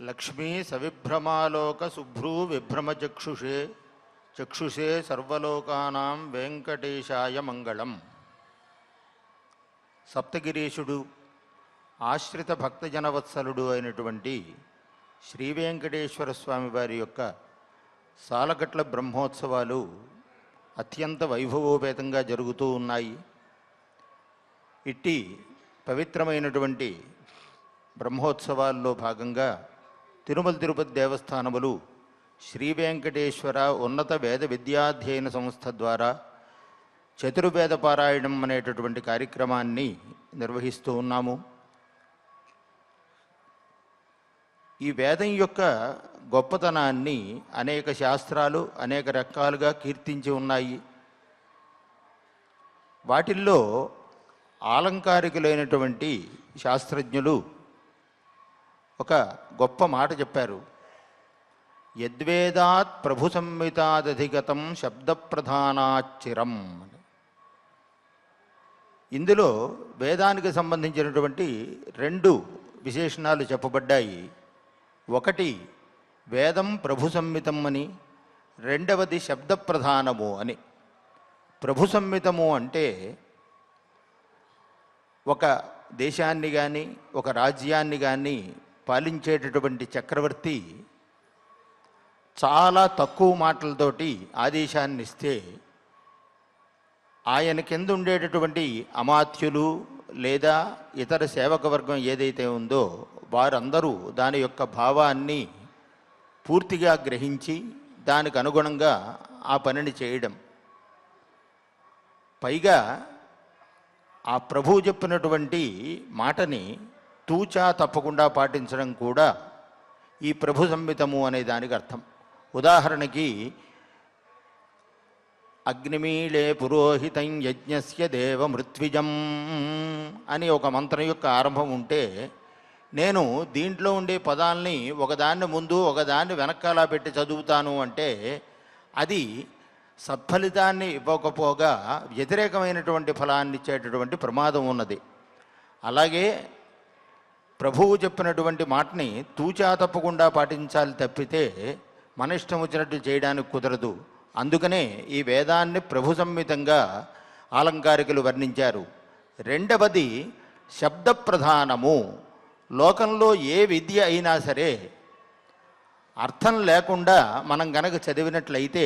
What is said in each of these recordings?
లక్ష్మీ సవిభ్రమాలోక శుభ్రూ విభ్రమచక్షుషే చక్షుషే సర్వలోకానాం వెంకటేశాయ మంగళం. సప్తగిరీశుడు ఆశ్రిత భక్తజనవత్సలుడు అయినటువంటి శ్రీ వెంకటేశ్వర స్వామి వారి యొక్క సాలగట్ల బ్రహ్మోత్సవాలు అత్యంత వైభవోపేతంగా జరుగుతూ ఉన్నాయి. ఇట్టి పవిత్రమైనటువంటి బ్రహ్మోత్సవాల్లో భాగంగా తిరుమల తిరుపతి దేవస్థానములు శ్రీ వెంకటేశ్వర ఉన్నత వేద విద్యాధ్యయన సంస్థ ద్వారా చతుర్వేద పారాయణం అనేటటువంటి కార్యక్రమాన్ని నిర్వహిస్తూ ఉన్నాము. ఈ వేదం యొక్క గొప్పతనాన్ని అనేక శాస్త్రాలు అనేక రకాలుగా కీర్తించి ఉన్నాయి. వాటిల్లో ఆలంకారికులైనటువంటి శాస్త్రజ్ఞులు ఒక గొప్ప మాట చెప్పారు. యద్వేదాత్ ప్రభు సంహితాదధిగతం శబ్దప్రధానాచ్చిరం. ఇందులో వేదానికి సంబంధించినటువంటి రెండు విశేషణాలు చెప్పబడ్డాయి. ఒకటి వేదం ప్రభు సంహితం అని, రెండవది శబ్దప్రధానము అని. ప్రభు సంహితము అంటే ఒక దేశాన్ని కానీ ఒక రాజ్యాన్ని కానీ పాలించేటటువంటి చక్రవర్తి చాలా తక్కువ మాటలతోటి ఆదేశాన్ని ఇస్తే ఆయన కింద ఉండేటటువంటి అమాత్యులు లేదా ఇతర సేవకవర్గం ఏదైతే ఉందో వారందరూ దాని యొక్క భావాన్ని పూర్తిగా గ్రహించి దానికి అనుగుణంగా ఆ పనిని చేయడం, పైగా ఆ ప్రభువు చెప్పినటువంటి మాటని తూచా తప్పకుండా పాటించడం కూడా ఈ ప్రభు సంహితము అనే దానికి అర్థం. ఉదాహరణకి అగ్నిమీళే పురోహితం యజ్ఞస్య దేవ మృత్విజం అని ఒక మంత్రం యొక్క ఆరంభం ఉంటే నేను దీంట్లో ఉండే పదాలని ఒకదాన్ని ముందు ఒకదాన్ని వెనకాల పెట్టి చదువుతాను అంటే అది సత్ఫలితాన్ని ఇవ్వకపోగా వ్యతిరేకమైనటువంటి ఫలాన్ని ఇచ్చేటటువంటి ప్రమాదం ఉన్నది. అలాగే ప్రభువు చెప్పినటువంటి మాటని తూచా తప్పకుండా పాటించాలి తప్పితే మన ఇష్టం వచ్చినట్టు చేయడానికి కుదరదు. అందుకనే ఈ వేదాన్ని ప్రభు సంహితంగా ఆలంకారికులు వర్ణించారు. రెండవది శబ్దప్రధానము. లోకంలో ఏ విద్య అయినా సరే అర్థం లేకుండా మనం గనక చదివినట్లయితే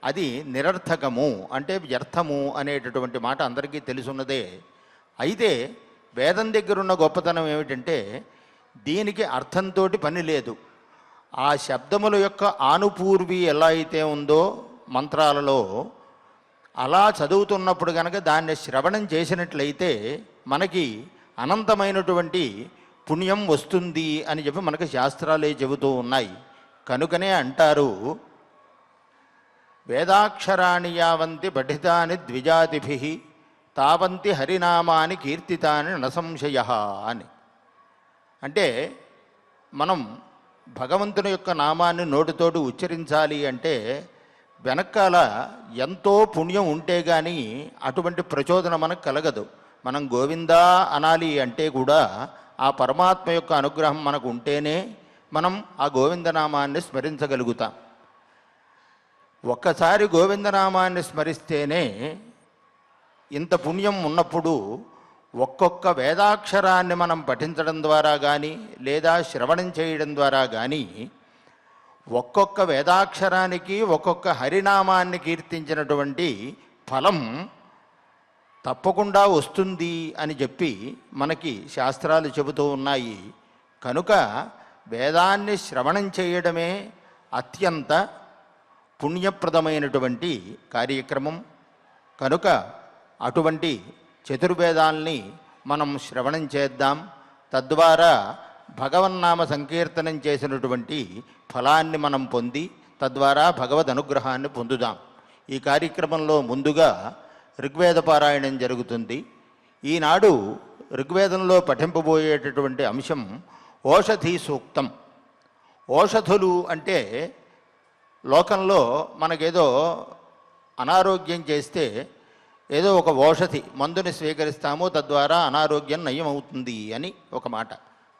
అది నిరర్థకము, అంటే వ్యర్థము అనేటటువంటి మాట అందరికీ తెలుసున్నదే. అయితే వేదం దగ్గరున్న గొప్పతనం ఏమిటంటే దీనికి అర్థంతో పని లేదు. ఆ శబ్దముల యొక్క ఆనుపూర్వి ఎలా అయితే ఉందో మంత్రాలలో, అలా చదువుతున్నప్పుడు కనుక దాన్ని శ్రవణం చేసినట్లయితే మనకి అనంతమైనటువంటి పుణ్యం వస్తుంది అని చెప్పి మనకు శాస్త్రాలే చెబుతూ ఉన్నాయి. కనుకనే అంటారు, వేదాక్షరాణి యావంతి పఠితాని ద్విజాతిభిః తావంతి హరినామాని కీర్తితాని నసంశయ అని. అంటే మనం భగవంతుని యొక్క నామాన్ని నోటితోటి ఉచ్చరించాలి అంటే వెనకాల ఎంతో పుణ్యం ఉంటే కానీ అటువంటి ప్రచోదనం మనకు కలగదు. మనం గోవిందా అనాలి అంటే కూడా ఆ పరమాత్మ యొక్క అనుగ్రహం మనకు ఉంటేనే మనం ఆ గోవిందనామాన్ని స్మరించగలుగుతాం. ఒక్కసారి గోవిందనామాన్ని స్మరిస్తేనే ఇంత పుణ్యం ఉన్నప్పుడు ఒక్కొక్క వేదాక్షరాన్ని మనం పఠించడం ద్వారా కానీ లేదా శ్రవణం చేయడం ద్వారా కానీ ఒక్కొక్క వేదాక్షరానికి ఒక్కొక్క హరినామాన్ని కీర్తించినటువంటి ఫలం తప్పకుండా వస్తుంది అని చెప్పి మనకి శాస్త్రాలు చెబుతూ ఉన్నాయి. కనుక వేదాన్ని శ్రవణం చేయడమే అత్యంత పుణ్యప్రదమైనటువంటి కార్యక్రమం. కనుక అటువంటి చతుర్వేదాల్ని మనం శ్రవణం చేద్దాం. తద్వారా భగవన్నామ సంకీర్తనం చేసినటువంటి ఫలాన్ని మనం పొంది తద్వారా భగవద్ అనుగ్రహాన్ని పొందుదాం. ఈ కార్యక్రమంలో ముందుగా ఋగ్వేద పారాయణం జరుగుతుంది. ఈనాడు ఋగ్వేదంలో పఠింపబోయేటటువంటి అంశం ఓషధీ సూక్తం. ఓషధులు అంటే లోకంలో మనకేదో అనారోగ్యం చేస్తే ఏదో ఒక ఓషధి మందుని స్వీకరిస్తాము, తద్వారా అనారోగ్యం నయం అవుతుంది అని ఒక మాట.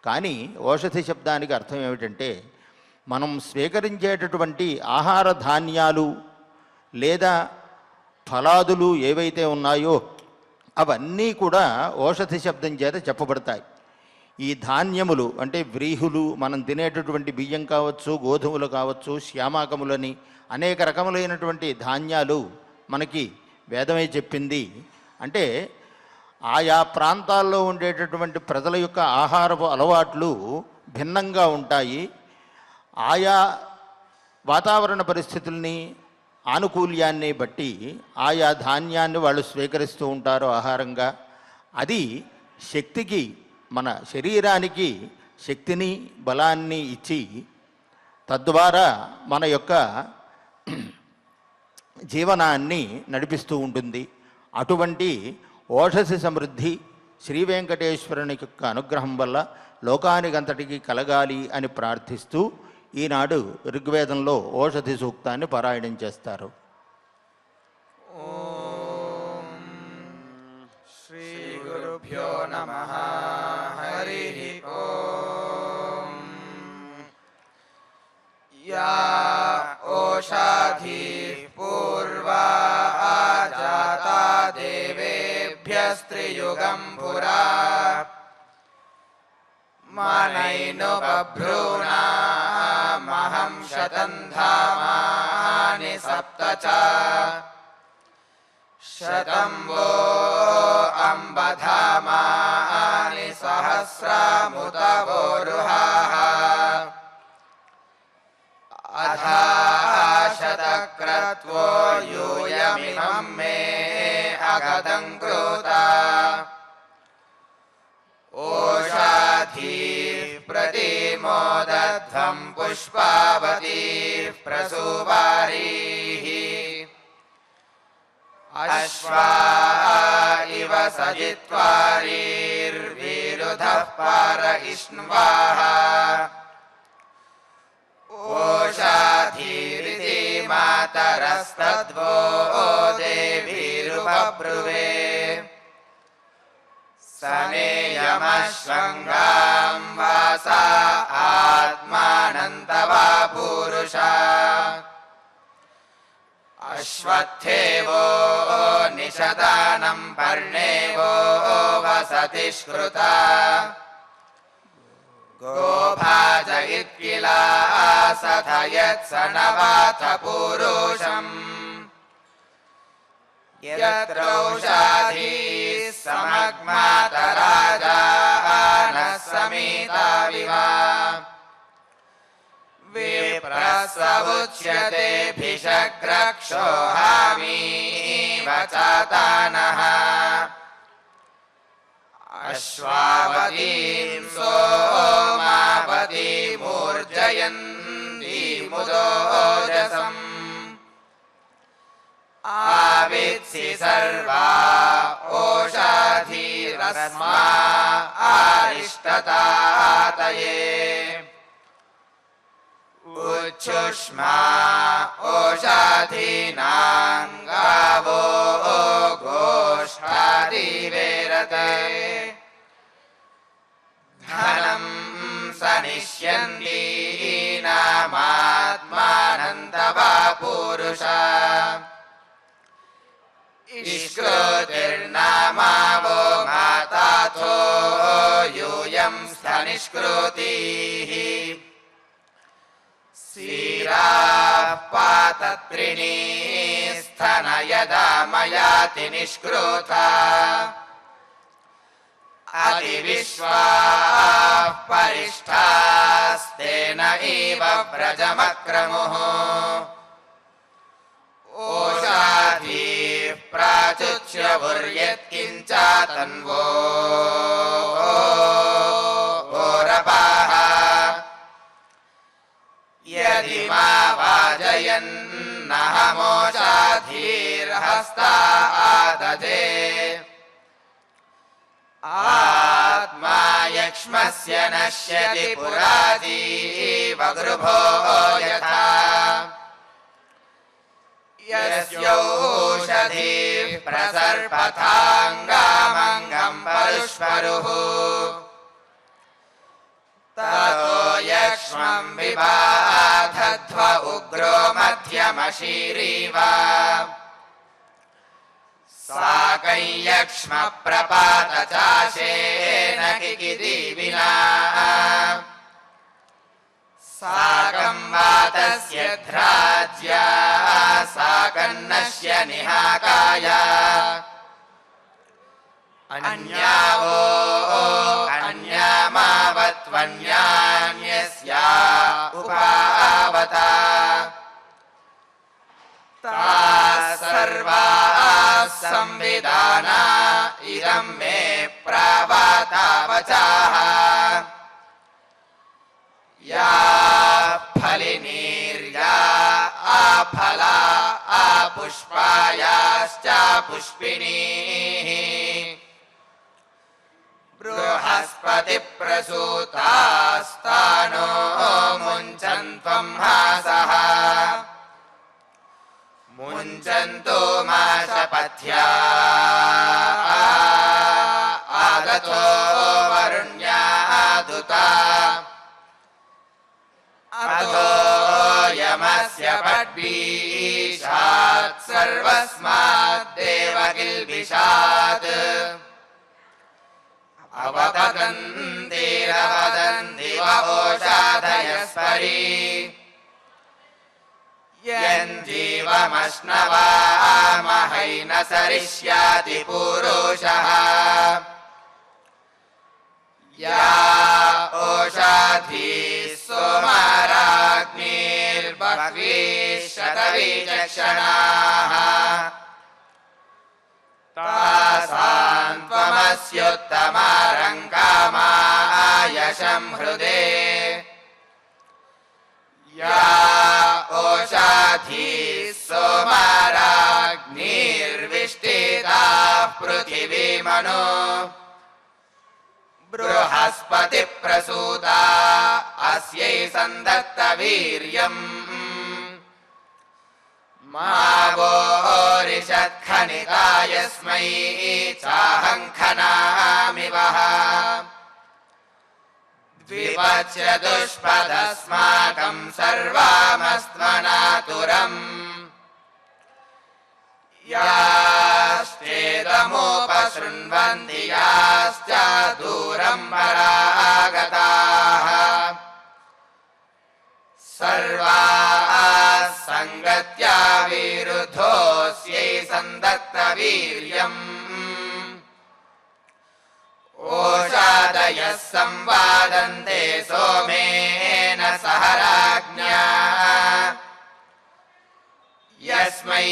కానీ ఓషధి శబ్దానికి అర్థం ఏమిటంటే మనం స్వీకరించేటటువంటి ఆహార ధాన్యాలు లేదా ఫలాదులు ఏవైతే ఉన్నాయో అవన్నీ కూడా ఓషధి శబ్దం చేత చెప్పబడతాయి. ఈ ధాన్యములు అంటే వ్రీహులు, మనం తినేటటువంటి బియ్యం కావచ్చు, గోధుమలు కావచ్చు, శ్యామాకములని అనేక రకములైనటువంటి ధాన్యాలు మనకి వేదమే చెప్పింది. అంటే ఆయా ప్రాంతాల్లో ఉండేటటువంటి ప్రజల యొక్క ఆహారపు అలవాట్లు భిన్నంగా ఉంటాయి. ఆయా వాతావరణ పరిస్థితుల్ని, ఆనుకూల్యాన్ని బట్టి ఆయా ధాన్యాన్ని వాళ్ళు స్వీకరిస్తూ ఉంటారు ఆహారంగా. అది శక్తికి, మన శరీరానికి శక్తిని, బలాన్ని ఇచ్చి తద్వారా మన యొక్క జీవనాన్ని నడిపిస్తూ ఉంటుంది. అటువంటి ఓషధి సమృద్ధి శ్రీ వెంకటేశ్వరుని యొక్క అనుగ్రహం వల్ల లోకానికంతటికి కలగాలి అని ప్రార్థిస్తూ ఈనాడు ఋగ్వేదంలో ఓషధి సూక్తాన్ని పారాయణం చేస్తారు. ఓం శ్రీ గురుభ్యో నమః. హరి ఓం. యా ఓషధి పూర్వా జాతా దేవేభ్యస్త్రియుగం పురా మనైను బభ్రూణామహం శతం ధామాని సప్త చ శతం వో అంబధామాని సహస్రముత వోరుహాః అథా శతక్రత్వో యూయమిమం మే అగతం కృతా ఓషధీ ప్రతిమోదధ్వం పుష్పావతీ ప్రసూవారీః అశ్వా ఇవ సజిత్వారీర్విరుధః పార ఇష్ణ్వాః ఓషధీరితి మాతరస్తద్వో దేవీరుపబ్రువే సనేయమశ్వంగాం వాసా ఆత్మానంతవా పురుషా అశ్వత్థేవో నిషదానం పర్ణేవో వసతి స్కృతా గోభాజ ఇత్కిలా సథయత్ సనవాథ పురుషం యత్రౌషధీ సమగ్మాతరాజానః సమీతావివా విప్రసవుచ్యతే భిషగ్రక్షోహామీవ చాతానః అశ్వావతీం సోమావతీమూర్జయంతీముదోజసం ఆవిత్సి సర్వా ఓషధీరస్మా ఆరిష్టతాతయే ఉచ్ఛుష్మా ఓషధీనాం గావో గోష్ఠాదివేరతే ధనం సనిష్యందీనామాత్మానంతవా పురుషా ఇష్కృతిర్నామావో మాతాథో యూయం స్థనిష్కృతిః శీరాః పాతత్రిణీ స్థనయదా మయాతి నిష్కృతా అతివిశ్వాః పరిష్టాస్తేన ఇవ వ్రజమక్రముః ఓషధీః ప్రాచుచ్యవుర్యత్కించ తన్వో ఓరపాః యది మా వాజయన్నహమోషధీర్హస్తాదధే ఆత్మా యక్ష్మస్య నశ్యతి పురాజీవ గృభో యథా యస్యౌషధీః ప్రసర్పథాంగామంగం పరుష్పరుః ततो यक्ष्मं विबाधध्व उग्रो मध्यमशीरीव साकं यक्ष्म प्रपातचाशेन किकिदीविना साकं वातस्य ध्राज्या साकन्नस्य निहाकाय अन्यावो अन्यामावत्वन्यान्यस्या उपावता ताः सर्वाः संविदाना इदं मे प्रावातावचाः या फलिनीर्या आफला आपुष्पायाश्च पुष्पिणीः बृहस्पतिप्रसूतास्तानो मुञ्चन्त्वं हासः मुञ्चन्तो माशपथ्या आदतो वरुण्यादुता अतो यमस्य पड्बीषात् सर्वस्माद्देवकिल्बिषात् अवदन्तिरवदन्ति वोषाधयस्परि यञ्जीवमश्नवामहै न सरिष्याति पूरुषः या ओषाधीः सोमाराग्निर्बह्वीः शतवीचक्षणाः तासां त्वमस्योत्तमारङ्कामायशं हृदे या ओषाधीः सोमाराग्निर्विष्टिताः पृथिवीमनो बृहस्पतिप्रसूता अस्यै सन्दत्तवीर्यम् मा वोरिषत्खनिता यस्मै चाहं खनामि वः द्विपच्यदुष्पदस्माकं सर्वामस्त्वनातुरम् याश्चेदमुपशृण्वन्ति याश्च दूरं परागताः सर्वाः सङ्गत्या विरुद्धोऽस्यै सन्दत्तवीर्यम् ओषादयः संवादन्ते सोमेन सह राज्ञा यस्मै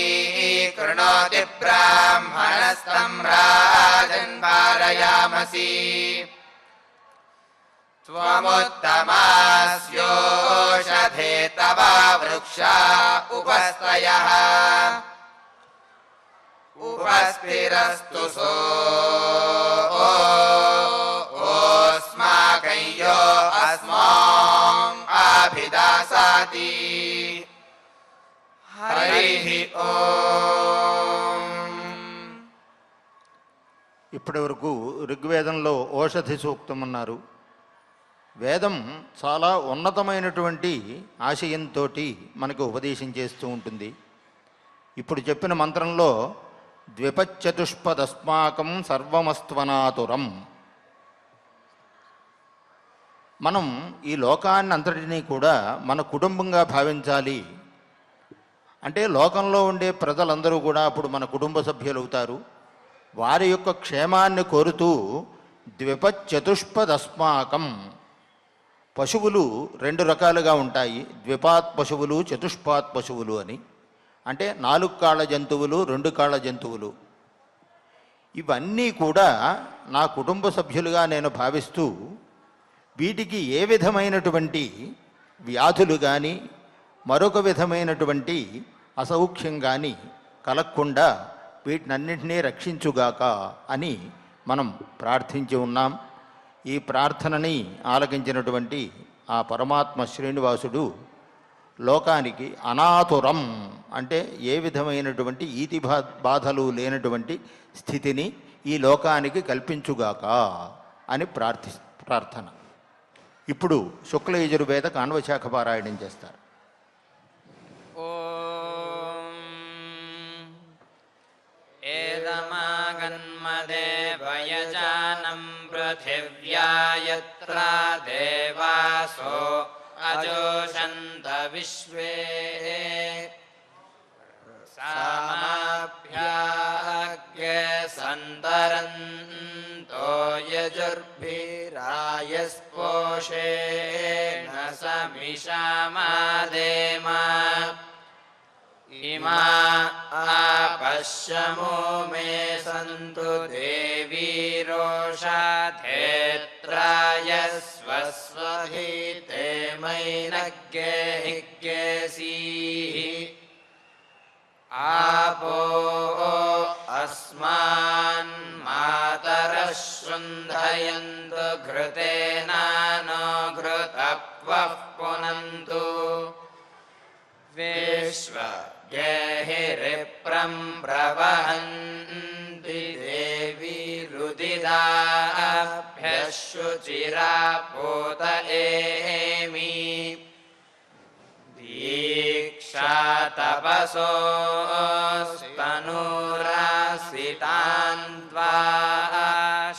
कृणोति ब्राह्मणस्तं राजन् पारयामसि त्वमुत्तमास्योषधे तव वृक्षा उपस्तयः उपस्थिरस्तु सोऽस्माकं यो अस्मान् अभिदासाति हरिः ओम्। ఇప్పటి వరకు ఋగ్వేదంలో ఓషధి సూక్తం అన్నారు. వేదం చాలా ఉన్నతమైనటువంటి ఆశయంతో మనకు ఉపదేశం చేస్తూ ఉంటుంది. ఇప్పుడు చెప్పిన మంత్రంలో ద్విపచ్చతుష్పదస్మాకం సర్వమస్త్వనాతురం, మనం ఈ లోకాన్ని అంతటినీ కూడా మన కుటుంబంగా భావించాలి. అంటే లోకంలో ఉండే ప్రజలందరూ కూడా అప్పుడు మన కుటుంబ సభ్యులు అవుతారు. వారి యొక్క క్షేమాన్ని కోరుతూ ద్విపచ్చతుష్పదస్మాకం, పశువులు రెండు రకాలుగా ఉంటాయి, ద్విపాత్ పశువులు చతుష్పాత్ పశువులు అని. అంటే 4 కాళ్ళ జంతువులు, 2 కాళ్ళ జంతువులు. ఇవన్నీ కూడా నా కుటుంబ సభ్యులుగా నేను భావిస్తూ వీటికి ఏ విధమైనటువంటి వ్యాధులు కానీ మరొక విధమైనటువంటి అసౌఖ్యం కానీ కలగకుండా వీటినన్నింటినీ రక్షించుగాక అని మనం ప్రార్థించి ఉన్నాం. ఈ ప్రార్థనని ఆలకించినటువంటి ఆ పరమాత్మ శ్రీనివాసుడు లోకానికి అనాతురం అంటే ఏ విధమైనటువంటి ఈతి బాధలు లేనటువంటి స్థితిని ఈ లోకానికి కల్పించుగాక అని ప్రార్థన. ఇప్పుడు శుక్ల యజుర్వేద కాణ్వశాఖ పారాయణం చేస్తారు. ఓం ఏదమాగన్మదేవయజానం పృథివ్యా యత్ర దేవాసో అజోషంత విశ్వే సామాభ్యాగ్గే సంతరంతో యజుర్భిరాయస్పోషేణ సమిషామాదేమ ఇమా ఆపశ్యమో మే సంతు దేవీరోషాధేత్రాయస్వస్వధీతే మైనగ్గేహిగ్గేసీ आपो अस्मान् मातरः शुन्धयन्तु घृतेनानो घृतप्वः पुनन्तु विश्वगेहिरिप्रं प्रवहन्ति देवी रुदिदाभ्यः शुचिरापूत एमि दीक्षा तपसोस्तनूरासितान्त्वा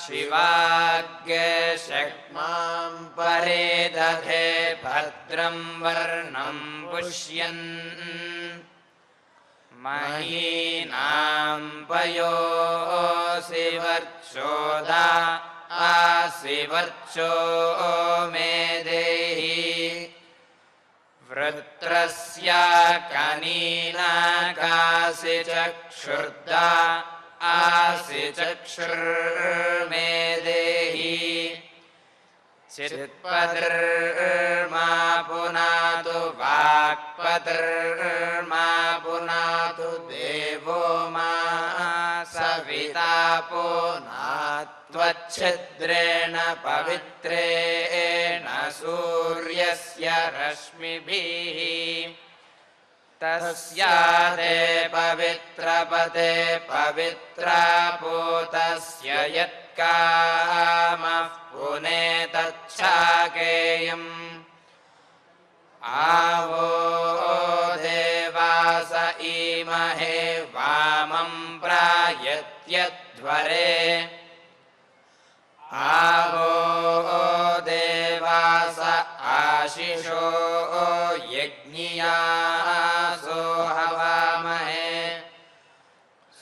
शिवाग्ये शक्मां परेदधे भद्रं वर्णं पुष्यन् महीनां पयोऽसि वर्चोदा आसि वर्चो मे देहि वृत्रस्य कनीनाकासि चक्षुर्दा आसि चक्षुर्मे देहि चित्पतिर्मा पुनातु वाक्पतिर्मा पुनातु देवो मा सविता पुनात्वच्छिद्रेण पवित्रेण सूर्यस्य रश्मिभिः तस्यादे पवित्रपदे पवित्रापूतस्य यत्कामः पुनेतच्छाकेयम् आवो देवास ईमहे वामं प्रायत्यध्वरे आवो देवास आशिषो यज्ञियासो हवामहे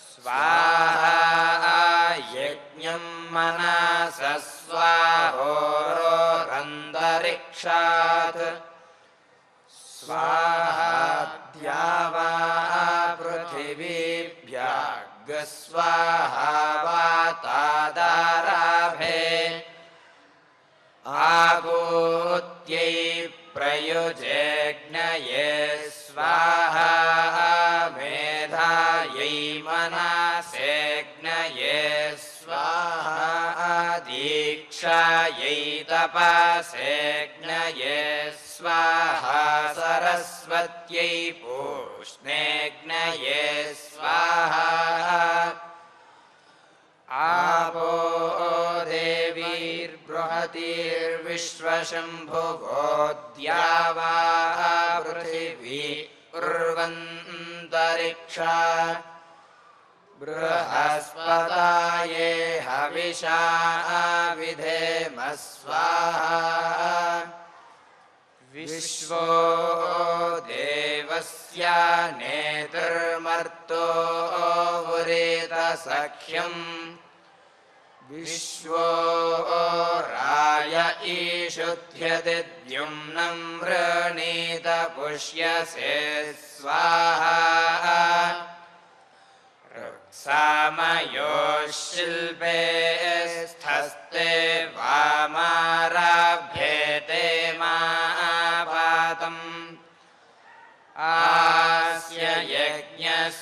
स्वाहा यज्ञं मनसा स्वाहोरन्तरिक्षात् स्वाहा द्यावा पृथिवीभ्यः स्वाहा वातादाराभे आगोत्यै प्रयुजेज्ञये स्वाहा मेधायै मनासेज्ञये स्वाहा दीक्षायै तपसेज्ञये स्वाहा सरस्वत्यै पूष्णेज्ञये स्वाहा आपो देवीर्बृहतीर्विश्वशम्भुवोऽद्या पृथिवी उर्वन्तरिक्षा बृहस्पताये हविषा विधेम स्वाहा विश्वो देवस्य नेतुर्मर्तो वरेतसख्यम् विश्वो राय ईशुध्यते द्युम्नं वृणीत पुष्यसे स्वाहा सामयो शिल्पे स्थस्ते वामाराभ्येते मापातम् आस्य यज्ञस्योदृचाः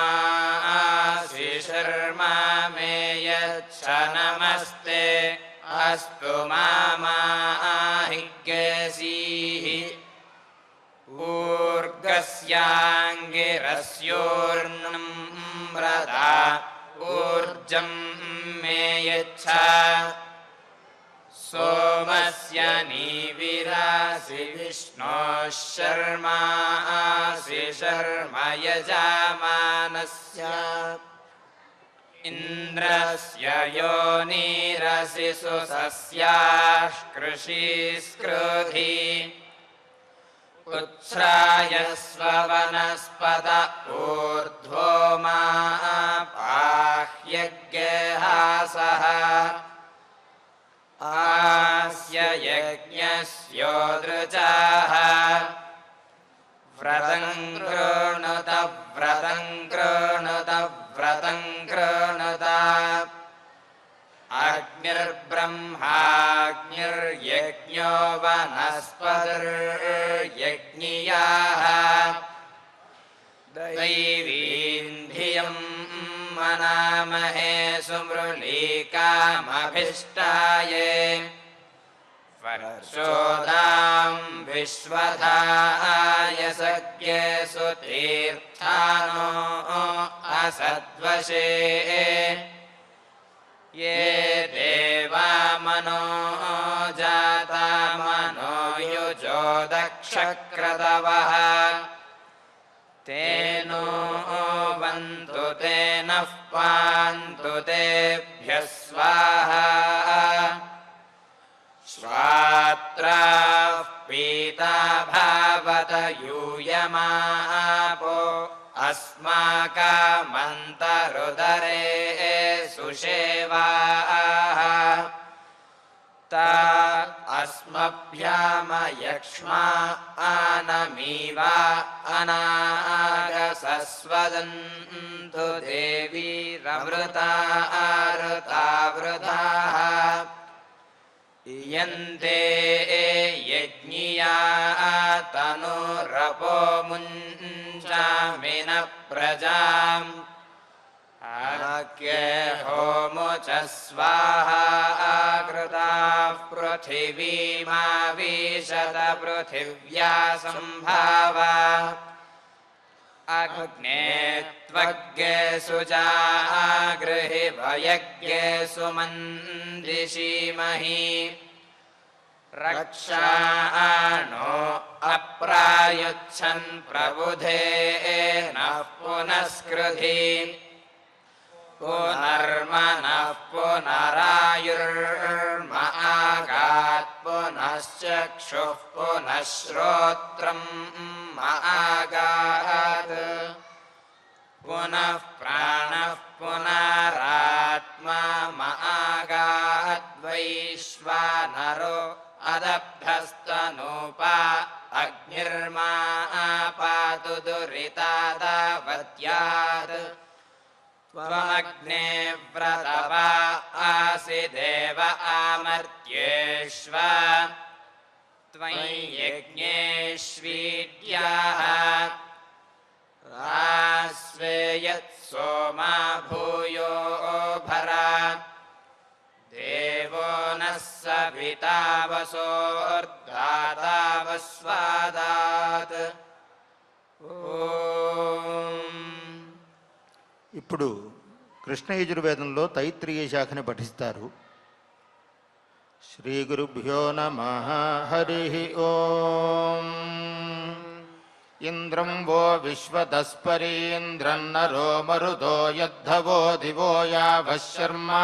शर्मासि शर्मा मे यच्छ नमस्ते अस्तु मामाहिज्ञसीः ऊर्गस्याङ्गिरस्योर्नं व्रता ऊर्जं मे यच्छ सोमस्य नीविरासि विष्णोः शर्मासि शर्म यजामानस्य इन्द्रस्य योनिरसि सुसस्याः कृषिस्कृधि उत्स्रायस्व वनस्पत ऊर्ध्वो मा पाह्यज्ञहासः आस्य यज्ञस्योदृचाः व्रतं कृणुत व्रतं कृणुत व्रतं कृणुत अग्निर्ब्रह्माग्निर्यज्ञो वनस्पतिर्यज्ञियाः दैवीं धियं मनामहे सुमृलीकामभिष्टाये वर्षोदां विश्वधाय सज्ञे सुतीर्थानो असद्वशे ये देवा मनो जाता मनो युजो दक्षक्रतवः तेनो वन्तु तेनः पान्तु तेभ्यः स्वाहा श्वात्राः पीता भावत यूयमापो अस्माकमन्तरुदरे सुषेवाः ता अस्मभ्यामयक्ष्मा आनमीवा अनागसस्वदन्तु देवीरमृता ऋतावृताः इयन्ते यज्ञिया तनुरपो मुञ्चामिनः प्रजाम् आज्ञे होमो च स्वाहा कृताः पृथिवीमावीशत पृथिव्या सम्भावा अग्ने त्वग्गे सुजागृहि वयज्ञे सुमन्दिषीमहि रक्षाणो अप्रायुच्छन् प्रबुधे नः पुनस्कृधि पुनर्मनः पुनरायुर्म आगात् पुनश्चक्षुः पुनः श्रोत्रम् आगात् पुनः प्राणः पुनरात्मा आगाद्वैश्वानरो अदभ्यस्तनूपा अग्निर्मा पातु दुरितादावत्यात् त्वमग्ने व्रतवा आसि देव आमर्त्येष्व त्वयि यज्ञेष्वीड्याः आस्वे यत्सोमा भूयो भरा देवो नः सविता वसोर्धाता वस्वादात् ఇప్పుడు కృష్ణ యజుర్వేదంలో తైత్రీయ శాఖని పఠిస్తారు. శ్రీ గురుభ్యో నమః. హరి ఓం. ఇంద్రం వో విశ్వదస్పరీంద్రన్నరో మరుదో యద్ధవో దివో యావశర్మా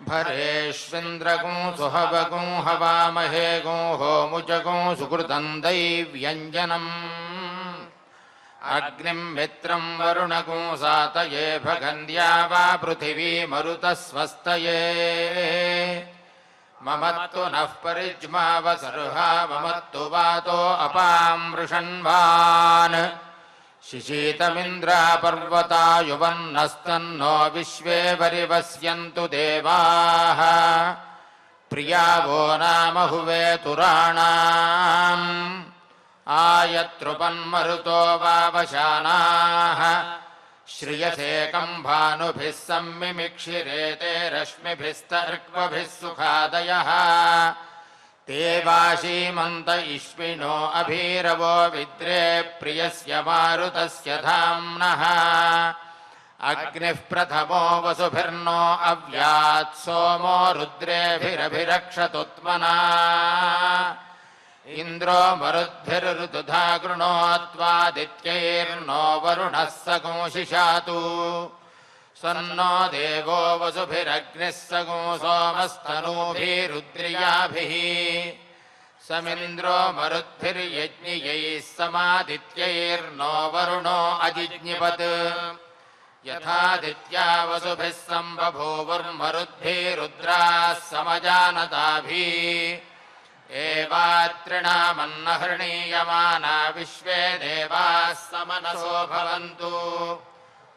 భరేష్వింద్రగం సుహవగం హవామహే గో హోముజగం సుకృతం దైవ్యంజనం అగ్నిం మిత్రం వరుణగం సాతయే భగన్యా వా పృథివీ మరుతస్వస్తయే మమత్తు నః పరిజ్మావసర్హా మమత్తు వాతో అపామృషన్వాన్ శిశీతమింద్రా పర్వతాయువన్నస్తన్నో విశ్వే పరివస్యంతు దేవాః ప్రియావో నామ హువేతురాణాం ఆయతృపన్మరుతో వావశానాః శ్రియసేకం భానుభిः సమ్మిమిక్షిరేతే రశ్మిభిస్తర్క్వభిः సుఖాదయः ते वाशीमन्त इष्विनो अभीरवो विद्रे प्रियस्य मारुतस्य धाम्नः అగ్నిః ప్రథమో వసుభిర్నో అవ్యాత్ సోమో రుద్రేభిరభిరక్షతుత్మనా ఇంద్రో మరుద్భిర్ఋతుధా గృణోత్వాదిత్యైర్నో వరుణः సగంశిషాతు సన్నో దేవో వసుభిరగ్నిः సగం సోమస్తనూభిరుద్రియాభిः సమింద్రో మరుద్భిర్యజ్ఞియైः సమాదిత్యైర్నో వరుణో అజిజ్ఞిపత్ యథాదిత్యా వసుభిः సంబభూవుర్మరుద్భిరుద్రాः సమజానతాభిः ఏవాత్రిణామన్న హృణీయమానా విశ్వే దేవాः సమనసో భవంతు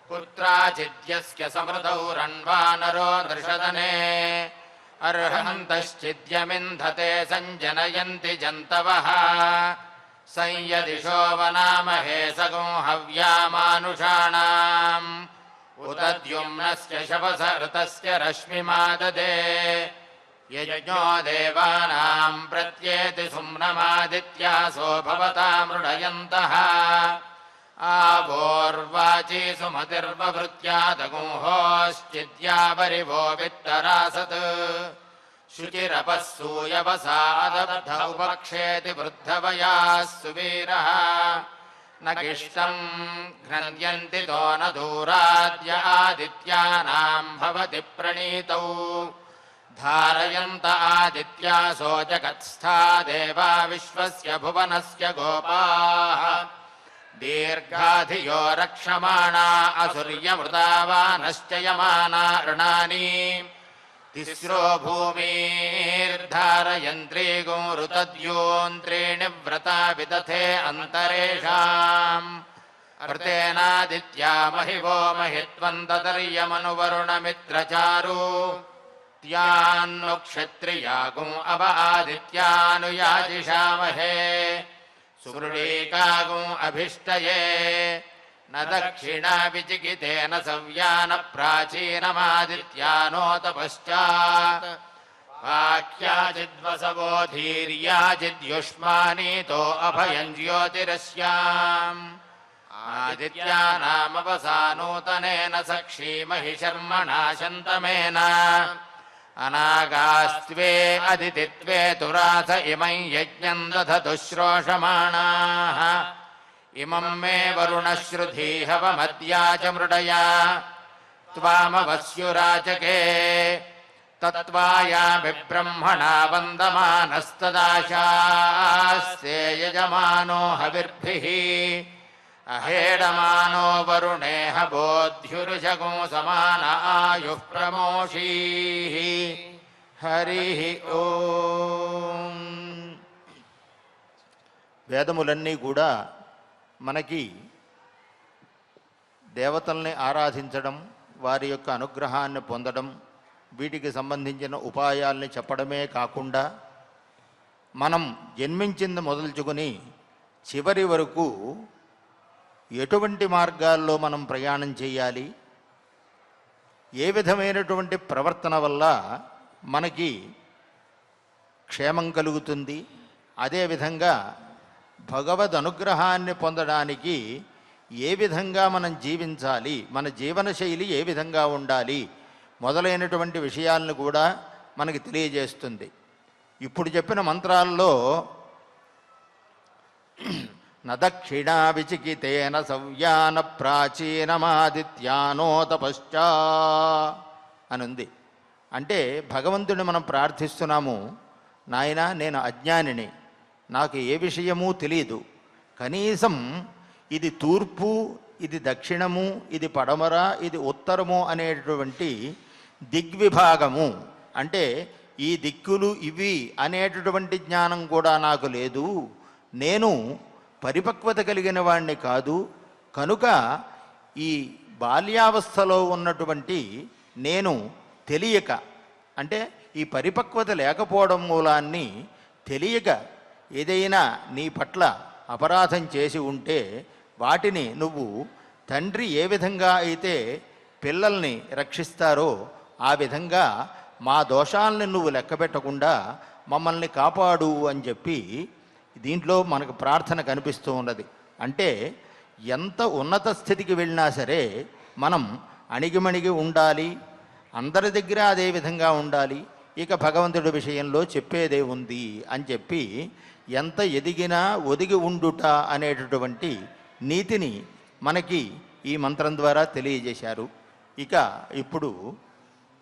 కుత్రాచిద్యస్య సమృతౌ రణ్వానరో నృషదనే అర్హन्तశ్చిద్యమింధతే సంజనయంతి జంతవః సంయదిశో వనామహే సగం హవ్యామానుషాణాం ఉతద్యుమ్నస్య శవసర్తస్య రశ్మిమాదదే యజ్ఞో దేవానాం ప్రత్యేతి సుమ్నమాదిత్యాసో భవతా మృడయంతః ఆవోర్వాచీ సుమతిర్వభృత్యాదగుంహోశ్చిద్యావరివో విత్తరాసత్ శుచిరపः సూయవసాదబ్ధ ఉపక్షేతి వృద్ధవయాः సువీరः నకిష్టం ఘ్నన్యంతి తో న దూరాద్య ఆదిత్యానాం భవతి ప్రణీతౌ ధారయంత ఆదిత్యాసో జగత్స్థా దేవా విశ్వస్య భువనస్య గోపాః దీర్ఘాధియో రక్షమాణా అసుర్యమృతావానశ్చ యమానా ಋణాని తిస్రో భూమిర్ధారయంత్రీగో ఋతద్యోంత్రీణి వ్రతా విదథే అంతరేషాం అర్తేనాదిత్యా మహివో మహిత్వం తదర్యమనువరుణమిత్రచారు త్యాన్ను క్షత్రియాగుం అవ ఆదిత్యానుయాజిషామహే సుమృడీకాగుం అభిష్టయే న దక్షిణా విచికితేన సవ్యాన ప్రాచీనమాదిత్యానోత పశ్చాత్ వాక్యాచిద్వసవో ధీర్యాచిద్యుష్మానీతో అభయం జ్యోతిరస్యాం ఆదిత్యానామవసానూతనేన సక్షీమహి శర్మణా శంతమేన అనాగాస్త్వే అదితిత్వే తురాస ఇమం యజ్ఞం దధతు శ్రోషమాణాః ఇమం మే వరుణశ్రుధీహవమద్యా చ మృడయా త్వామవస్యురాచకే తత్వాయామి బ్రహ్మణా వందమానస్తదాశాస్తే యజమానో హవిర్భిః అహేడమానో వరుణేహ బోధ్యురుషగో సమాన ఆయుః ప్రమోషీః హరి ఓం. వేదములన్నీ కూడా మనకి దేవతల్ని ఆరాధించడం, వారి యొక్క అనుగ్రహాన్ని పొందడం, వీటికి సంబంధించిన ఉపాయాల్ని చెప్పడమే కాకుండా మనం జన్మించింది మొదలుచుకొని చివరి వరకు ఎటువంటి మార్గాల్లో మనం ప్రయాణం చేయాలి, ఏ విధమైనటువంటి ప్రవర్తన వల్ల మనకి క్షేమం కలుగుతుంది, అదేవిధంగా భగవద్ అనుగ్రహాన్ని పొందడానికి ఏ విధంగా మనం జీవించాలి, మన జీవన శైలి ఏ విధంగా ఉండాలి మొదలైనటువంటి విషయాలను కూడా మనకి తెలియజేస్తుంది. ఇప్పుడు చెప్పిన మంత్రాల్లో న దక్షిణా విచికితేన సవ్యాన ప్రాచీనమాదిత్యానోత పశ్చా అని ఉంది. అంటే భగవంతుని మనం ప్రార్థిస్తున్నాము, నాయనా నేను అజ్ఞానిని, నాకు ఏ విషయమూ తెలియదు, కనీసం ఇది తూర్పు, ఇది దక్షిణము, ఇది పడమర, ఇది ఉత్తరము అనేటటువంటి దిగ్విభాగము, అంటే ఈ దిక్కులు ఇవి అనేటటువంటి జ్ఞానం కూడా నాకు లేదు, నేను పరిపక్వత కలిగిన వాణ్ణి కాదు, కనుక ఈ బాల్యావస్థలో ఉన్నటువంటి నేను తెలియక, అంటే ఈ పరిపక్వత లేకపోవడం మూలాన్ని తెలియక ఏదైనా నీ పట్ల అపరాధం చేసి ఉంటే వాటిని నువ్వు తండ్రి ఏ విధంగా అయితే పిల్లల్ని రక్షిస్తారో ఆ విధంగా మా దోషాలని నువ్వు లెక్కపెట్టకుండా మమ్మల్ని కాపాడు అని చెప్పి దీంట్లో మనకు ప్రార్థన కనిపిస్తూ ఉన్నది. అంటే ఎంత ఉన్నత స్థితికి వెళ్ళినా సరే మనం అణిగిమణిగి ఉండాలి, అందరి దగ్గర అదే విధంగా ఉండాలి, ఇక భగవంతుడి విషయంలో చెప్పేదే ఉంది అని చెప్పి ఎంత ఎదిగినా ఒదిగి ఉండుట అనేటటువంటి నీతిని మనకి ఈ మంత్రం ద్వారా తెలియజేశారు. ఇక ఇప్పుడు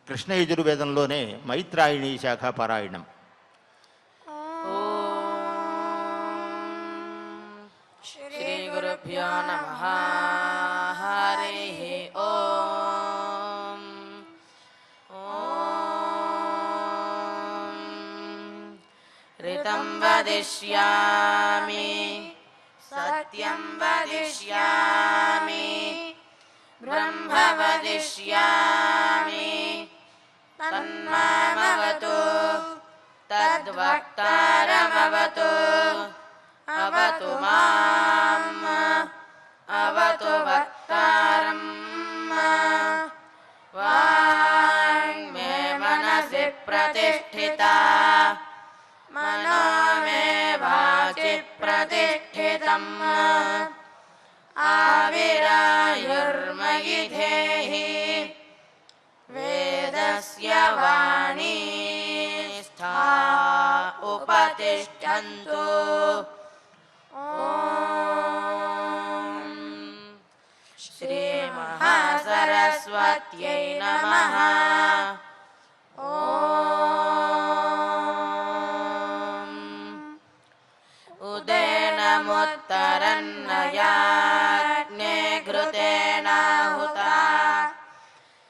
కృష్ణ యజుర్వేదంలోనే మైత్రాయణీ శాఖ పారాయణం. శ్రీ గురుభ్యో నమః. హరి ఓం. ఓం ఋతం వదిష్యామి సత్యం వదిష్యామి బ్రహ్మ వదిష్యామి తన్మామవతు తద్వక్తారమవతు అవతు మాం అవతు వక్తారం వాంగ్మే మనసి ప్రతిష్ఠితా మనో మే వాచి ప్రతిష్ఠితం ఆవిరాయుర్మయి ధేహి వేదస్య వాణీ స్థా ఉపతిష్ఠन्तు. ఓం శ్రీ మహాసరస్వత్యై నమః. ఓం ఉదేనముత్తరన్నయాగ్నే ఘృతేనాహుతా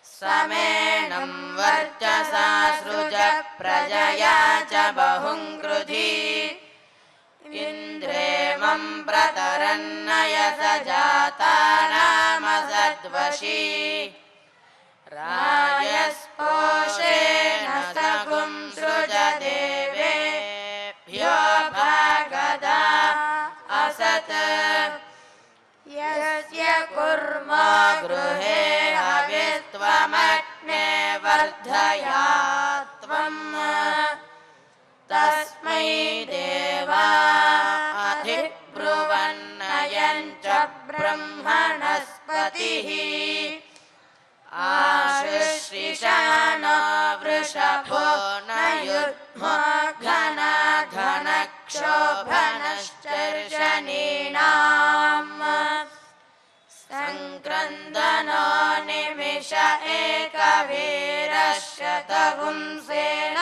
సಮೇనం వర్చసా సృజ ప్రజయా చ బహుంకృధి ఇంద్రేమం ప్రతరన్నయస జాతానామసద్వశీ రాయస్పోషేణ సగుం సృజ దేవేభ్యో భాగదా అసత్ యస్య కుర్మా గృహే హవిస్త్వమగ్నే వర్ధయాత్వం తస్మై దేవా అధిబ్రువన్నయం చ బ్రహ్మణస్పతిః ఆశుశ్రిషాణో వృషభో నయుధ్మో ఘనఘనక్షోభనశ్చర్షణీనాం సంక్రందనో నిమిష ఏకవీరశతగుంసేన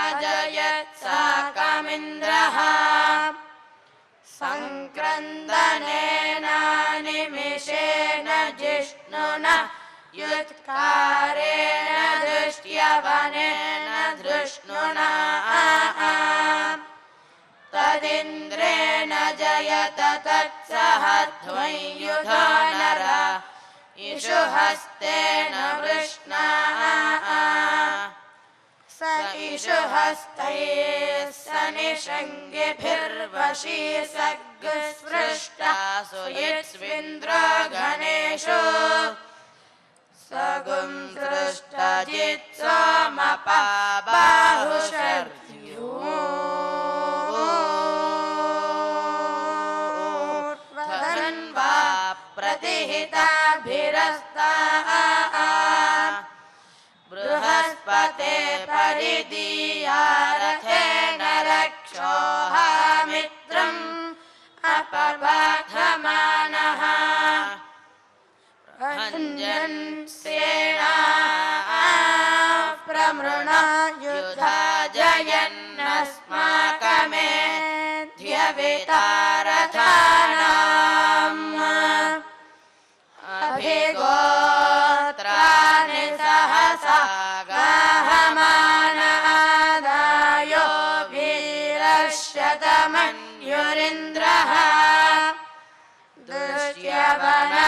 అజయత్ సాకమింద్రః సంక్రందనేన నిమిషేన జిష్ణునా యుత్కారేణ దృష్ట్యవనేన ధృష్ణునా తదింద్రేణ జయత తత్సహధ్వైయుధో నర ఇషుహస్తేన వృష్ణా స ఇషుహస్తైః సనిషంగిభిర్వశీ సగ్స్పృష్టా సుయిత్స్వింద్రో గణేషు సగుం సృష్టజిత్ సోమపా బాహుషర్యూర్ధ్వధన్వా ప్రతిహితాభిరస్తా బృహస్పతే పరిదీయారథేన రక్షోహామిత్రం అపబాధమానః అంజన్సేనా ప్రమృణ యుధా జయన్నస్మాకమేధ్యవితారథానాం అభిగోత్రాని సహసా గాహమానాదాయో వీరశతమన్యురింద్రః దృశ్యవనః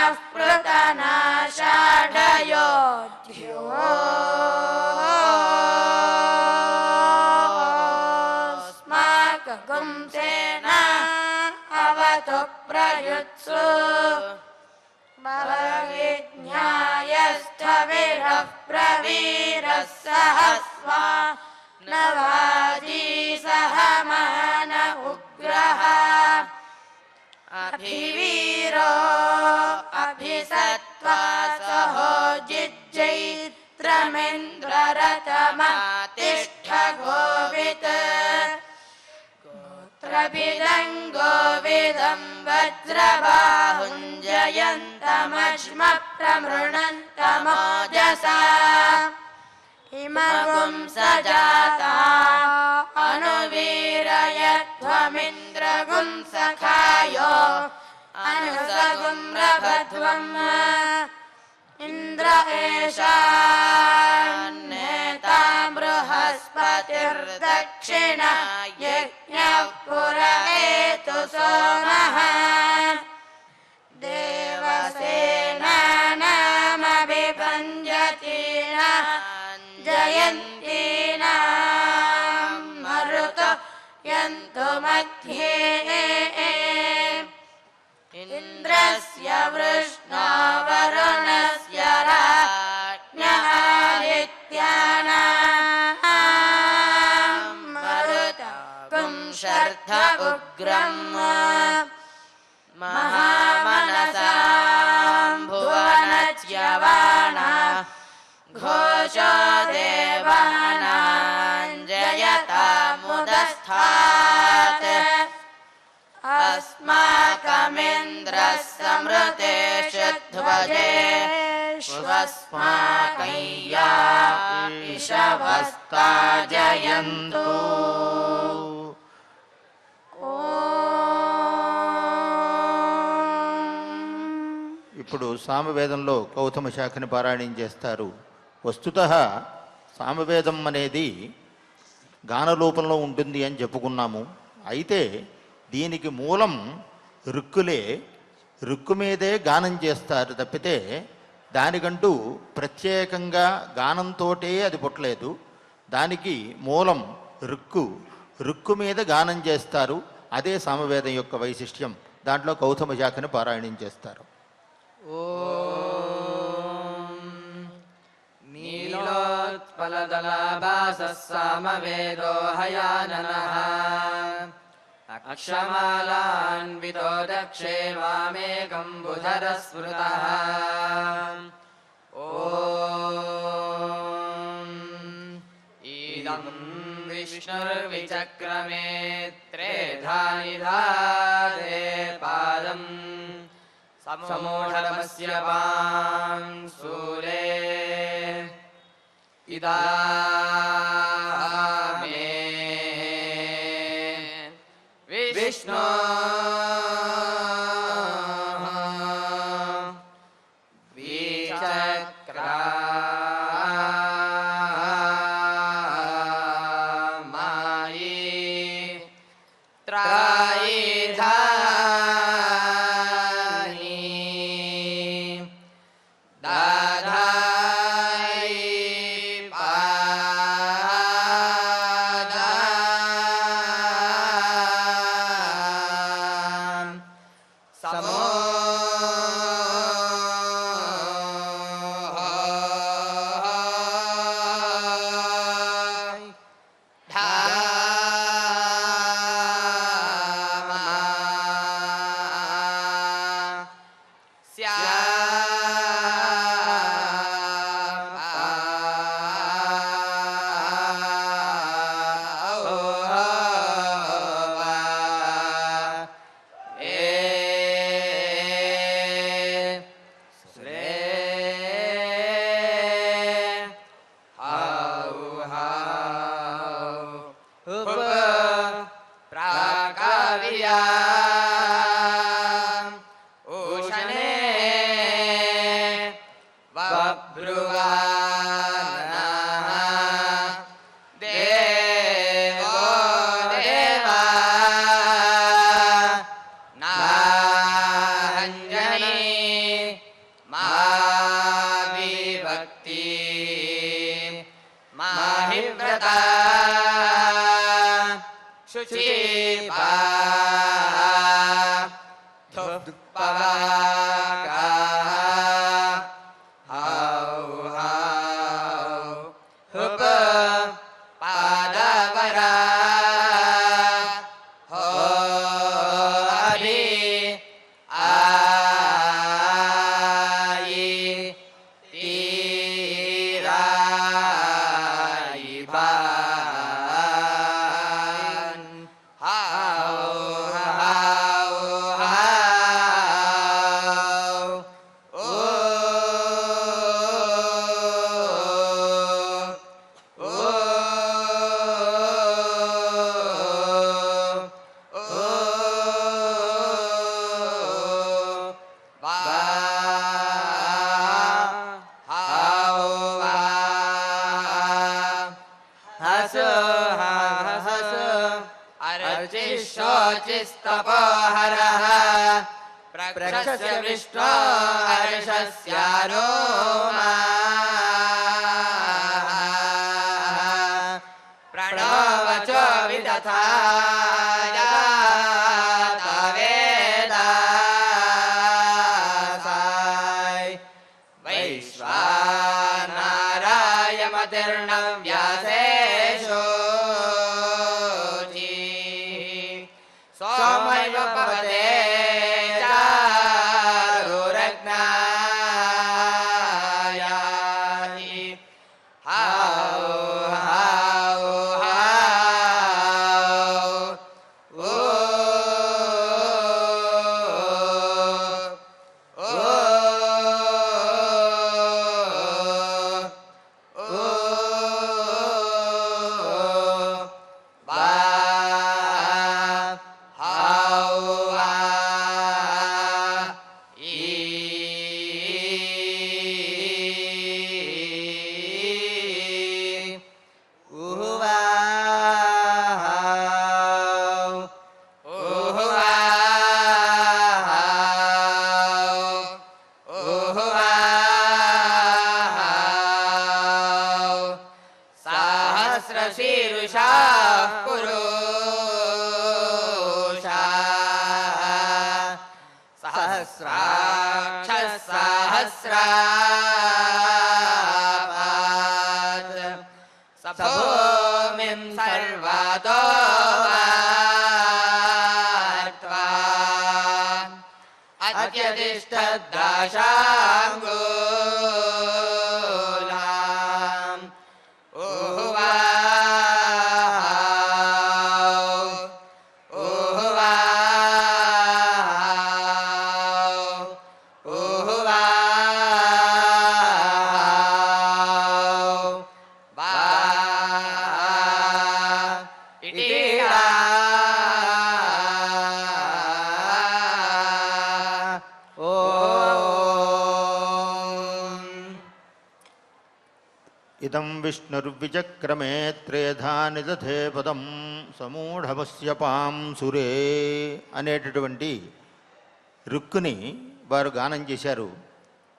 పృతనాషాఢయోధ్యోస్మాకగుంసేన అవతు ప్రయుత్సు భవవిజ్ఞాయస్థవిరః ప్రవీరः సహస్వా నవాజీ సహమాన ఉగ్రః అభివీరో అభిసత్వ त्वा सहोजिज्जैत्रमिन्द्ररथमतिष्ठ गोवित् गोत्रभिदं गोविदं वज्रबाहुञ्जयन्तमश्म प्रमृणन्तमोजसा हिमगुं सजाता अनुवीरयध्वमिन्द्रगुं सखायो अनुसगुं रभध्वम् इन्द्र एषान्नेता बृहस्पतिर्दक्षिण यज्ञः पुरहेतु सोमः देवसेनानामभिभञ्जतीनां जयन्तीनां मरुतो यन्तु मध्ये इन्द्रस्य वृष्णो वरुणस्य राज्ञः आदित्यानां मरुतकुं शर्ध उग्रम् महामनसां भुवनच्यवाणा घोषो देवानां जयतामुदस्थात् अस्माकमिन्द्रः समृतेषु ध्वजेष्वस्माकं या इषवस्ता जयन्तु ఇప్పుడు సామవేదంలో కౌతమ శాఖని పారాయణం చేస్తారు. వస్తుతః సామవేదం అనేది గాన రూపంలో ఉంటుంది అని చెప్పుకున్నాము. అయితే దీనికి మూలం రుక్కులే. రుక్కు మీదే గానం చేస్తారు తప్పితే దానికంటూ ప్రత్యేకంగా గానంతోటే అది పుట్టలేదు. దానికి మూలం రుక్కు. రుక్కు మీద గానం చేస్తారు. అదే సామవేదం యొక్క వైశిష్ట్యం. దాంట్లో కౌతమ శాఖని పారాయణం చేస్తారు. నీలోత్పలదలాభాసः సామవేదో హయాననః అక్షమాలాన్వితో దక్షే వామేకం బుధరస్మృతః ఓం ఇదం విష్ణుర్విచక్రమే త్రేధా నిధాదే పాదం సమూఢమస్య పాంశూలే ఇదా మే విష్ణు విచక్రమాయి త్రాయిధా वोचिस्तपोहरः प्रक्षस्य विष्णो हर्षस्यानो प्रणवचो विदधाय तवेदासाय वैश्वानराय मतिर्नं व्यासेषु सोमैव पवते चारुरग्नायाति हाउ हाउ हाउ ओ ओ बा हाउ आ ई उहुवा हाउ उहुवा हाउ उहुवा हाउ सहस्रशीर्षा पुरुषा सहस्राक्षः सहस्रापात् सभूमिं सर्वतो वार्त्वा अत्यतिष्ठद्दाशाङ्गूलाम् उहुवा उहुवा उहुवा बा इटिरा ఇదం విష్ణుర్విచక్రమే త్రేధా నిదధే పదం సమూఢమస్య పాంసురే అనేటటువంటి రుక్కుని వారు గానం చేశారు.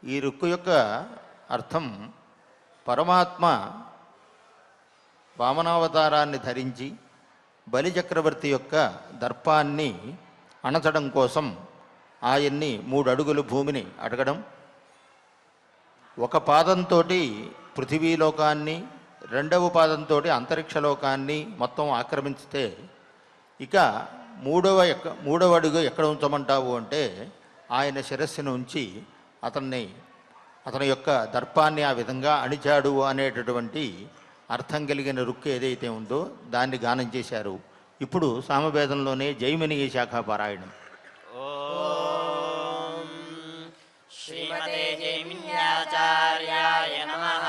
ఈ రుక్కు యొక్క అర్థం పరమాత్మ వామనావతారాన్ని ధరించి బలిచక్రవర్తి యొక్క దర్పాన్ని అణచడం కోసం ఆయన్ని 3 అడుగులు భూమిని అడగడం, ఒక పాదంతో పృథివీలోకాన్ని, రెండవ పాదంతో అంతరిక్షలోకాన్ని మొత్తం ఆక్రమించితే ఇక మూడవ అడుగు ఎక్కడ ఉంచమంటావు అంటే ఆయన శిరస్సును ఉంచి అతని యొక్క దర్పాన్ని ఆ విధంగా అణిచాడు అనేటటువంటి అర్థం కలిగిన రుక్కు ఏదైతే ఉందో దాన్ని గానం చేశారు. ఇప్పుడు సామవేదంలోనే జైమిని శాఖా పారాయణం. श्रीमते जैमिन्याचार्याय नमः.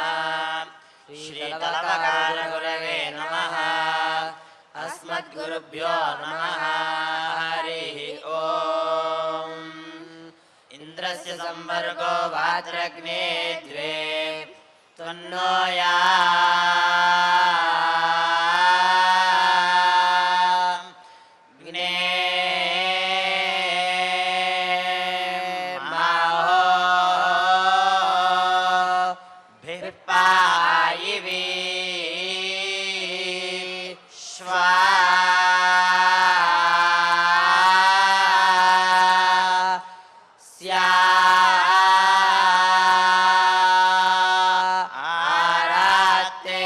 श्रीतलवकारगुरवे नमः. अस्मद्गुरुभ्यो नमः. हरिः ओम्. इन्द्रस्य संवर्गो वात्रग्ने द्वे त्वन्नो या आराते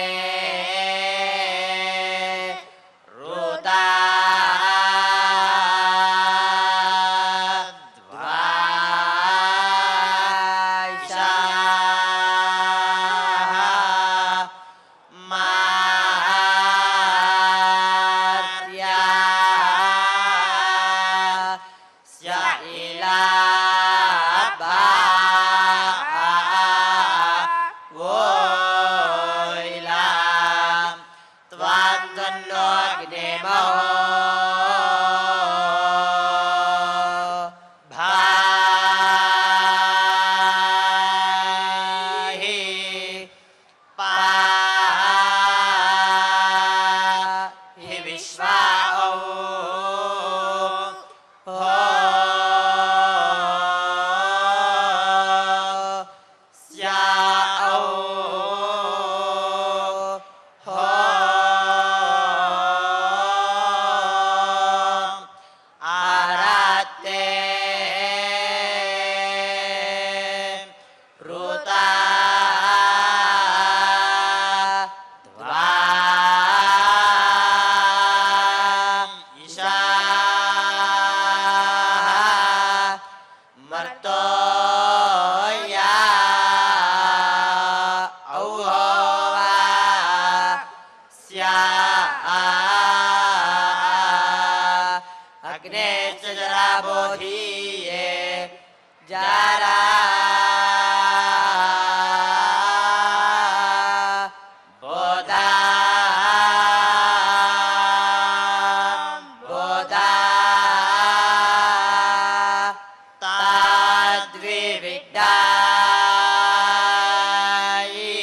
बोधीये जारा बोधा बोधा ताद्विविद्यायि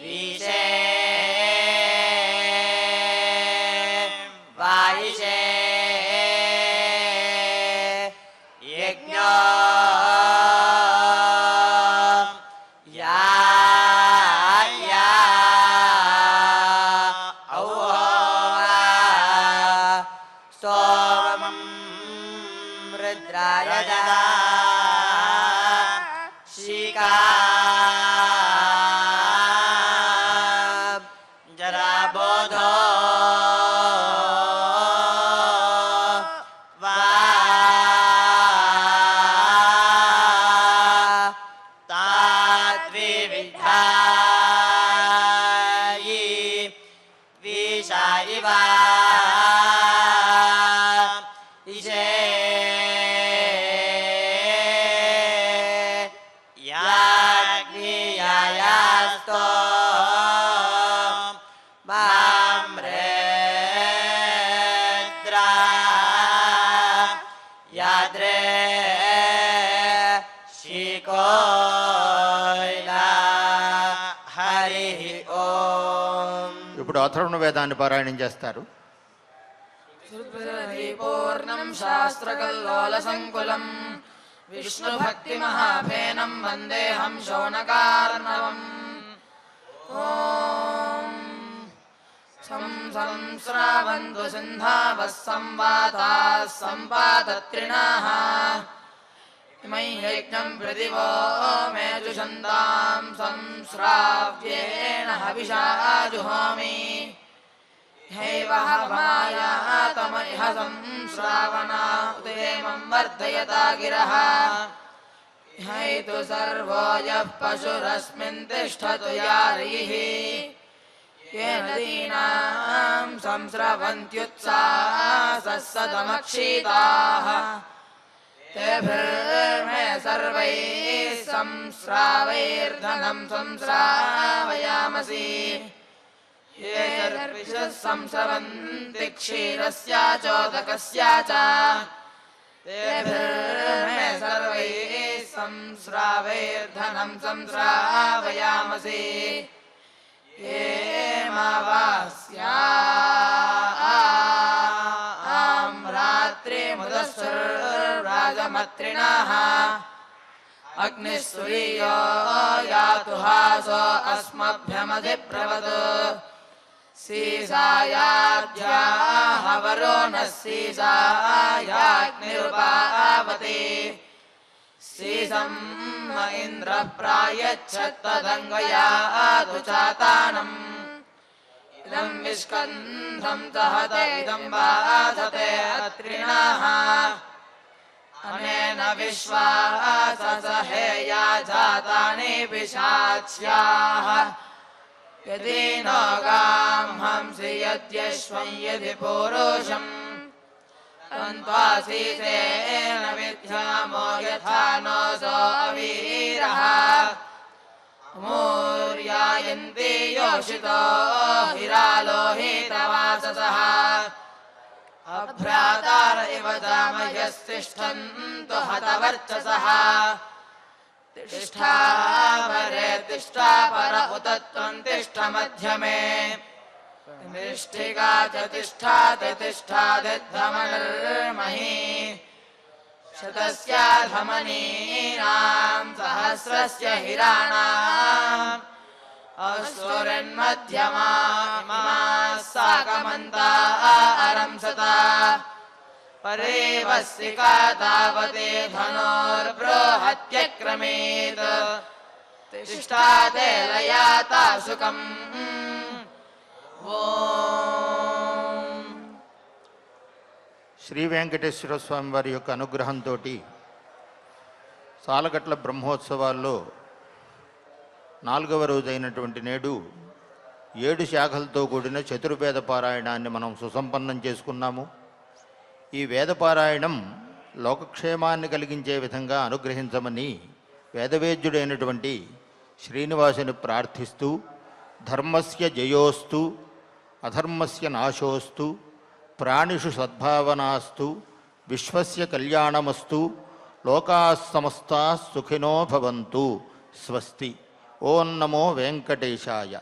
विषे वायिषे यज्ञो या सोमं रुद्राय शिका जराबोधो वा ताद्विविद्यायि विषा इव इषे याग्नियायास्तो माम्रेद्रा याद्रे शिकोयला हरिः ओम्. ఇప్పుడు అథర్వణ వేదాన్ని పారాయణం చేస్తారు. పూర్ణం శాస్త్రకల్లోలసంకులం విష్ణుభక్తిమహాఫేనం వందేహం శౌనకార్ణవం. ఓం సంస్రావంతు సింధావః సంవాతాః సంపాదత్రిణాః ఇమై యజ్ఞం ప్రతివో మేజుషంతాం సంస్రావ్యేణ హవిషా జుహోమి हैव हवायातमइह संश्रावणा उदेमं वर्धयता गिरः हैतु सर्वो यः पशुरस्मिन् तिष्ठतु यारीः येन दीनां संस्रवन्त्युत्साहः सदमक्षिताः तेभिर्मे सर्वैः संस्रावैर्धनं संस्रावयामसि ये सर्विषः संस्रवन्ति क्षीरस्य चोदकस्य च तेभिर्मे सर्वैः संस्रावैर्धनं संस्रावयामसि ये मावास्यां रात्रिमुदस्सुर्राजमत्रिणः अग्निसूर्यो यातु हासो अस्मभ्यमधिप्रवद सीसायाद्याः वरो नः सीसायाग्निरुपावति सीसं इन्द्रः प्रायच्छत्तदङ्गयातु चातानम् इदं विस्कन्धं दहत इदं बाधते अत्रिणः अनेन विश्वाससहेया जातानि पिशाच्याः यदि नो गां हंसि यद्यश्वं यदि पूरुषम् तन्त्वासीतेन विद्यामो यथा नोऽसो अवीरः मूर्यायन्ति योषितो हिरालोहितवाससः अभ्रातार इव दामयस्तिष्ठन्तु हतवर्चसः तिष्ठा परे तिष्ठा पर उत त्वं तिष्ठ मध्यमे निष्ठिका च तिष्ठादितिष्ठादिद्धमनिर्मही शतस्य धमनीनां सहस्रस्य हिराणाम् असुरन्मध्यमा साकमन्ता अरंसता परेवस्सिका तावते धनुर्बृहत्यक्रमेत तिष्ठाते लयाता सुखम्. ఓం శ్రీ వెంకటేశ్వర స్వామి వారి యొక్క అనుగ్రహంతో సాలగట్ల బ్రహ్మోత్సవాల్లో 4వ రోజైనటువంటి నేడు 7 శాఖలతో కూడిన చతుర్వేద పారాయణాన్ని మనం సుసంపన్నం చేసుకున్నాము. ఈ వేదపారాయణం లోకక్షేమాన్ని కలిగించే విధంగా అనుగ్రహించమని వేదవేద్యుడైనటువంటి శ్రీనివాసుని ప్రార్థిస్తూ ధర్మస్య జయోస్తు అధర్మస్య నాశోస్తు ప్రాణిషు సద్భావనాస్తు విశ్వస్య కళ్యాణమస్తు లోకాః సమస్తాః సుఖినో భవంతు స్వస్తి. ఓం నమో వెంకటేశాయ.